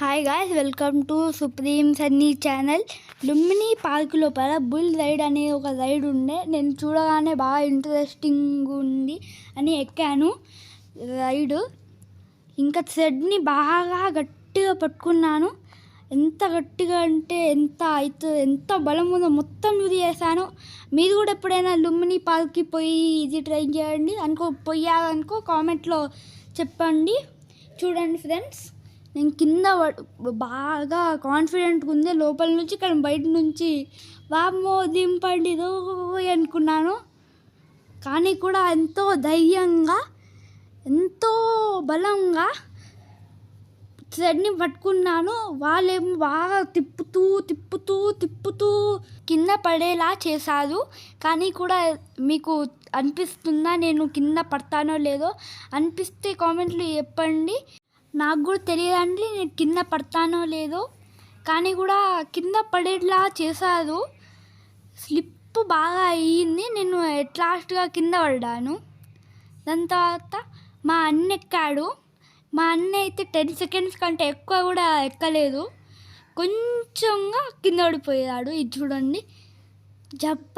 Hi guys, welcome to supreme Sunny channel. Lumbini park లోపల bull ride అనే ఒక రైడ్ ఉండే. నేను చూడగానే బాగా ఇంట్రెస్టింగ్ ఉంది అని ఎక్కాను రైడ్. ఇంకా థ్రెడ్ని బాగా గట్టిగా పట్టుకున్నాను. ఎంత గట్టిగా అంటే ఎంత బలం ఉందో మొత్తం యూజ్ చేశాను. మీరు కూడా ఎప్పుడైనా లుంబిని పార్క్కి పోయి ఇది ట్రై చేయండి పోయారనుకో కామెంట్లో చెప్పండి. చూడండి ఫ్రెండ్స్, నేను కింద బాగా కాన్ఫిడెంట్గా ఉంది లోపల నుంచి, కానీ బయట నుంచి వామ్మో దింపండి రోయ్ అనుకున్నాను. కానీ కూడా ఎంతో ధైర్యంగా ఎంతో బలంగా థ్రెడ్ని పట్టుకున్నాను. వాళ్ళేమో బాగా తిప్పుతూ కింద పడేలా చేశారు. కానీ కూడా మీకు అనిపిస్తుందా నేను కింద పడతానో లేదో? అనిపిస్తే కామెంట్లు చెప్పండి. నాకు కూడా తెలియదండి నేను కింద పడతానో లేదో, కానీ కూడా కింద పడేలా చేశారు. స్లిప్ బాగా అయ్యింది. నేను లాస్ట్గా కింద పడ్డాను. దాని తర్వాత మా అన్న ఎక్కాడు. మా అన్న అయితే 10 సెకండ్స్ కంటే ఎక్కువ కూడా ఎక్కలేదు. కొంచెంగా కింద పడిపోయాడు. ఇది చూడండి, జప్ప